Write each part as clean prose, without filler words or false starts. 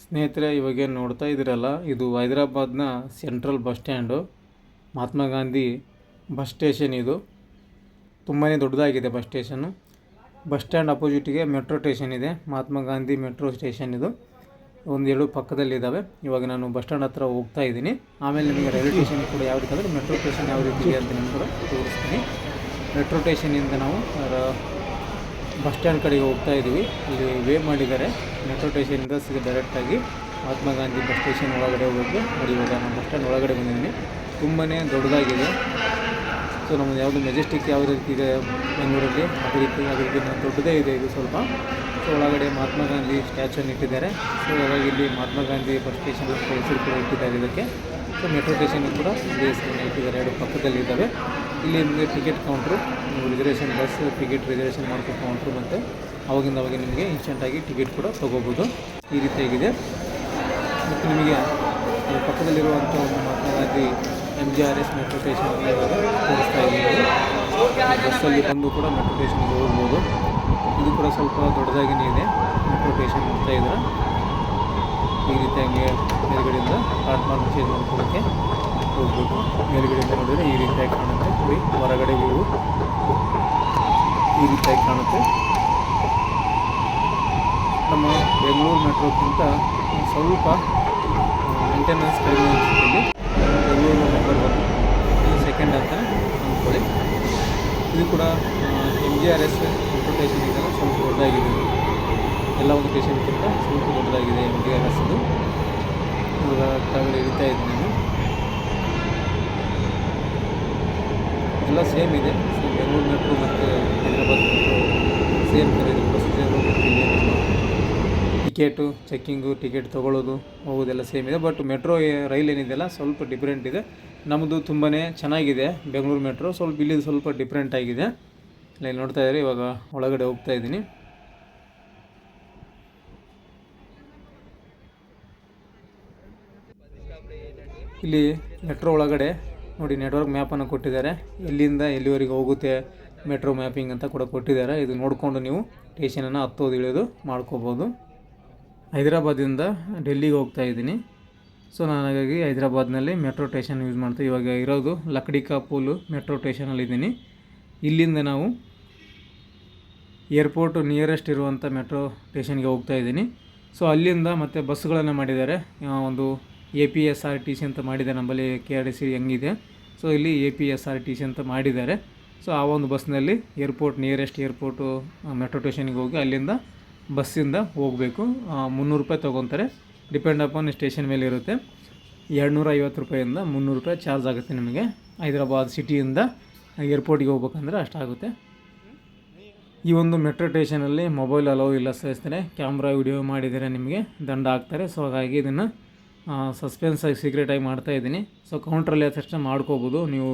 ಸ್ನೇಹಿತರೆ, ಇವಾಗೇನು ನೋಡ್ತಾ ಇದ್ದೀರಲ್ಲ, ಇದು ಹೈದರಾಬಾದ್ನ central bus stand, Mahatma Gandhi bus station. ಇದು ತುಂಬಾ ದೊಡ್ಡದಾಗಿದೆ ಬಸ್ ಸ್ಟೇಷನ್ನು. ಬಸ್ ಸ್ಟ್ಯಾಂಡ್ ಅಪೋಸಿಟಿಗೆ ಮೆಟ್ರೋ ಸ್ಟೇಷನ್ ಇದೆ, ಮಹಾತ್ಮ ಗಾಂಧಿ ಮೆಟ್ರೋ ಸ್ಟೇಷನ್. ಇದು ಒಂದೆರಡು ಪಕ್ಕದಲ್ಲಿದ್ದಾವೆ. ಇವಾಗ ನಾನು ಬಸ್ ಸ್ಟ್ಯಾಂಡ್ ಹತ್ರ ಹೋಗ್ತಾ ಇದ್ದೀನಿ. ಆಮೇಲೆ ನಿಮಗೆ ರೈಲ್ವೆ ಸ್ಟೇಷನ್ ಕೂಡ ಯಾವ ರೀತಿ ಅಂದರೆ ಮೆಟ್ರೋ ಸ್ಟೇಷನ್ ಯಾವ ರೀತಿ ಇದೆ ಅಂತ ನಿಮ್ಗೆ ಕೂಡ ತೋರಿಸ್ತೀನಿ. ಮೆಟ್ರೋ ಸ್ಟೇಷನಿಂದ ನಾವು ಬಸ್ ಸ್ಟ್ಯಾಂಡ್ ಕಡೆಗೆ ಹೋಗ್ತಾ ಇದ್ದೀವಿ. ಇಲ್ಲಿ ವೇ ಮಾಡಿದ್ದಾರೆ. ಮೆಟ್ರೋ ಸ್ಟೇಷನಿಂದ ಡೈರೆಕ್ಟಾಗಿ ಮಹಾತ್ಮ ಗಾಂಧಿ ಬಸ್ ಸ್ಟೇಷನ್ ಒಳಗಡೆ ಹೋಗೋದು. ನೋಡಿ, ಇವಾಗ ನಾನು ಬಸ್ ಸ್ಟ್ಯಾಂಡ್ ಒಳಗಡೆ ಬಂದಿದ್ದೀನಿ. ತುಂಬಾ ದೊಡ್ಡದಾಗಿದೆ. ಸೊ ನಮ್ಮದು ಯಾವುದು ಮೆಜೆಸ್ಟಿಕ್ ಯಾವ ರೀತಿ ಇದೆ ಬೆಂಗಳೂರಲ್ಲಿ, ಅದೇ ರೀತಿ ದೊಡ್ಡದೇ ಇದೆ ಇದು ಸ್ವಲ್ಪ. ಸೊ ಒಳಗಡೆ ಮಹಾತ್ಮ ಗಾಂಧಿ ಸ್ಟ್ಯಾಚುವನ್ನು ಇಟ್ಟಿದ್ದಾರೆ. ಸೊ ಹಾಗಾಗಿ ಇಲ್ಲಿ ಮಹಾತ್ಮ ಗಾಂಧಿ ಬಸ್ ಸ್ಟೇಷನ್ ಹೆಸರು ಕೂಡ ಇಟ್ಟಿದ್ದಾರೆ ಇದಕ್ಕೆ. ಸೊ ಮೆಟ್ರೋ ಸ್ಟೇಷನ್ ಕೂಡ ಇದೇ ಹೆಸರನ್ನು ಇಟ್ಟಿದ್ದಾರೆ. ಎರಡು ಪಕ್ಕದಲ್ಲಿದ್ದಾವೆ. ಇಲ್ಲಿ ನಿಮಗೆ ಟಿಕೆಟ್ ಕೌಂಟ್ರು, ನೀವು ರಿಸರ್ವೇಷನ್ ಬಸ್ ಟಿಕೆಟ್ ರಿಸರ್ವೇಷನ್ ಮಾಡ್ಕೋ ಕೌಂಟ್ರು, ಮತ್ತು ಅವಾಗಿಂದ ನಿಮಗೆ ಇನ್ಸ್ಟೆಂಟಾಗಿ ಟಿಕೆಟ್ ಕೂಡ ತೊಗೋಬೋದು. ಈ ರೀತಿಯಾಗಿದೆ. ಮತ್ತು ನಿಮಗೆ ಪಕ್ಕದಲ್ಲಿರುವಂಥ ಒಂದು Mahatma Gandhi MGRS metro station ತೋರಿಸ್ತಾ ಇದ್ದೀವಿ. ಬಸ್ಸಲ್ಲಿ ಬಂದು ಕೂಡ ಮೆಟ್ರೋ ಸ್ಟೇಷನ್ಗೆ ಹೋಗ್ಬೋದು. ಇದು ಕೂಡ ಸ್ವಲ್ಪ ದೊಡ್ಡದಾಗಿಯೇ ಇದೆ ಮೆಟ್ರೋ ಸ್ಟೇಷನ್. ನೋಡ್ತಾ ಇದ್ರೆ ಈ ರೀತಿಯಾಗಿ ಮೇಲ್ಗಡೆಯಿಂದ ಪ್ಲಾಟ್ಫಾರ್ಮ್ ಚೇಂಜ್ ಮಾಡ್ಕೊಳ್ಳೋಕ್ಕೆ ಹೋಗ್ಬೋದು. ಮೇಲ್ಗಡೆಯಿಂದ ನೋಡಿದರೆ ಈ ರೀತಿಯಾಗಿ ಕಾಣುತ್ತೆ. ಹೊರಗಡೆ ವ್ಯೂ ಈ ರೀತಿಯಾಗಿ ಕಾಣುತ್ತೆ. ನಮ್ಮ ಬೆಂಗಳೂರು ಮೆಟ್ರೋಕ್ಕಿಂತ ಸ್ವಲ್ಪ ಮೇಂಟೆನೆನ್ಸ್ ಕಡಿಮೆ ಅನಿಸುತ್ತೆ. ಬೆಂಗಳೂರು ನಂಬರ್ 1 ಸೆಕೆಂಡ್ ಅಂತ ಅಂದ್ಕೊಳ್ಳಿ. ಇದು ಕೂಡ MGRS ಮೆಟ್ರೋ ಸ್ಟೇಷನ್ ಇದೆಲ್ಲ ಸ್ವಲ್ಪ ದೊಡ್ಡದಾಗಿದೆ. ಎಲ್ಲ ಒಂದು ಸ್ಟೇಷನ್ಗಿಂತ ಸ್ವಲ್ಪ ದೊಡ್ಡದಾಗಿದೆ MGRS. ಇದು ಇವಾಗ ಕೆಳಗಡೆ ಇಳಿತಾ ಇದ್ದೀನಿ ನಾನು. ಎಲ್ಲ ಸೇಮ್ ಇದೆ. ಬೆಂಗಳೂರು ಮೆಟ್ರೋ ಮತ್ತು ಹೈದರಾಬಾದ್ ಮೆಟ್ರೋ ಸೇಮ್ ಥರ ಇದೆ ಪ್ರೊಸೀಜರು. ಟಿಕೆಟು ಚೆಕ್ಕಿಂಗು, ಟಿಕೆಟ್ ತೊಗೊಳ್ಳೋದು ಹೋಗೋದೆಲ್ಲ ಸೇಮ್ ಇದೆ. ಬಟ್ ಮೆಟ್ರೋ ರೈಲ್ ಏನಿದೆಯಲ್ಲ ಸ್ವಲ್ಪ ಡಿಫ್ರೆಂಟ್ ಇದೆ. ನಮ್ಮದು ತುಂಬಾ ಚೆನ್ನಾಗಿದೆ ಬೆಂಗಳೂರು ಮೆಟ್ರೋ. ಸ್ವಲ್ಪ ಇಲ್ಲಿದು ಸ್ವಲ್ಪ ಡಿಫ್ರೆಂಟ್ ಆಗಿದೆ. ಇಲ್ಲಿ ನೋಡ್ತಾ ಇದ್ದೀರಿ. ಇವಾಗ ಒಳಗಡೆ ಹೋಗ್ತಾ ಇದ್ದೀನಿ. ಇಲ್ಲಿ ಮೆಟ್ರೋ ಒಳಗಡೆ ನೋಡಿ ನೆಟ್ವರ್ಕ್ ಮ್ಯಾಪನ್ನು ಕೊಟ್ಟಿದ್ದಾರೆ. ಎಲ್ಲಿಂದ ಎಲ್ಲಿವರೆಗೆ ಹೋಗುತ್ತೆ ಮೆಟ್ರೋ ಮ್ಯಾಪಿಂಗ್ ಅಂತ ಕೂಡ ಕೊಟ್ಟಿದ್ದಾರೆ. ಇದು ನೋಡಿಕೊಂಡು ನೀವು ಸ್ಟೇಷನನ್ನು ಹತ್ತೋದು ಇಳಿಯೋದು ಮಾಡ್ಕೋಬೋದು. ಹೈದರಾಬಾದಿಂದ ಡೆಲ್ಲಿಗೆ ಹೋಗ್ತಾ ಇದ್ದೀನಿ. ಸೊ ನಾನು ಹಾಗಾಗಿ ಹೈದರಾಬಾದ್ನಲ್ಲಿ ಮೆಟ್ರೋ ಸ್ಟೇಷನ್ ಯೂಸ್ ಮಾಡ್ತೀವಿ. ಇವಾಗ ಇರೋದು ಲಕ್ಡಿಕಾ ಪೂಲು ಮೆಟ್ರೋ ಸ್ಟೇಷನಲ್ಲಿದ್ದೀನಿ. ಇಲ್ಲಿಂದ ನಾವು ಏರ್ಪೋರ್ಟ್ ನಿಯರೆಸ್ಟ್ ಇರುವಂಥ ಮೆಟ್ರೋ ಸ್ಟೇಷನ್ಗೆ ಹೋಗ್ತಾ ಇದ್ದೀನಿ. ಸೊ ಅಲ್ಲಿಂದ ಮತ್ತೆ ಬಸ್ಸುಗಳನ್ನು ಮಾಡಿದ್ದಾರೆ. ಒಂದು APSRTC ಅಂತ ಮಾಡಿದ್ದಾರೆ. ನಮ್ಮಲ್ಲಿ KRTC ಹೆಂಗಿದೆ, ಸೊ ಇಲ್ಲಿ APSRTC ಅಂತ ಮಾಡಿದ್ದಾರೆ. ಸೊ ಆ ಒಂದು ಬಸ್ನಲ್ಲಿ ನಿಯರೆಸ್ಟ್ ಏರ್ಪೋರ್ಟು ಮೆಟ್ರೋ ಸ್ಟೇಷನ್ಗೆ ಹೋಗಿ ಅಲ್ಲಿಂದ ಬಸ್ಸಿಂದ ಹೋಗಬೇಕು. 300 ರೂಪಾಯಿ ತೊಗೊತಾರೆ. ಡಿಪೆಂಡ್ ಅಪಾನ್ ಸ್ಟೇಷನ್ ಮೇಲೆ ಇರುತ್ತೆ. 250 ರೂಪಾಯಿಂದ 300 ರೂಪಾಯಿ ಚಾರ್ಜ್ ಆಗುತ್ತೆ ನಿಮಗೆ. ಹೈದರಾಬಾದ್ ಸಿಟಿಯಿಂದ ಏರ್ಪೋರ್ಟಿಗೆ ಹೋಗ್ಬೇಕಂದ್ರೆ ಅಷ್ಟಾಗುತ್ತೆ. ಈ ಒಂದು ಮೆಟ್ರೋ ಸ್ಟೇಷನಲ್ಲಿ ಮೊಬೈಲ್ ಅಲೋ ಇಲ್ಲ ಸ್ನೇಹಿತರೆ. ಕ್ಯಾಮ್ರಾ ವಿಡಿಯೋ ಮಾಡಿದರೆ ನಿಮಗೆ ದಂಡ ಹಾಕ್ತಾರೆ. ಸೊ ಹಾಗಾಗಿ ಇದನ್ನು ಸಸ್ಪೆನ್ಸಾಗಿ ಸೀಕ್ರೆಟಾಗಿ ಮಾಡ್ತಾಯಿದ್ದೀನಿ. ಸೊ ಕೌಂಟ್ರಲ್ಲಿ ತಕ್ಷಣ ಮಾಡ್ಕೋಬೋದು. ನೀವು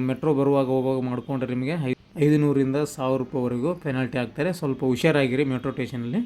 ಮೆಟ್ರೋ ಬರುವಾಗ ಹೋಗುವಾಗ ಮಾಡಿಕೊಂಡ್ರೆ ನಿಮಗೆ 500ರಿಂದ 1000 ರೂಪಾಯಿವರೆಗೂ ಪೆನಾಲ್ಟಿ ಹಾಕ್ತಾರೆ. ಸ್ವಲ್ಪ ಹುಷಾರಾಗಿರಿ ಮೆಟ್ರೋ ಸ್ಟೇಷನಲ್ಲಿ.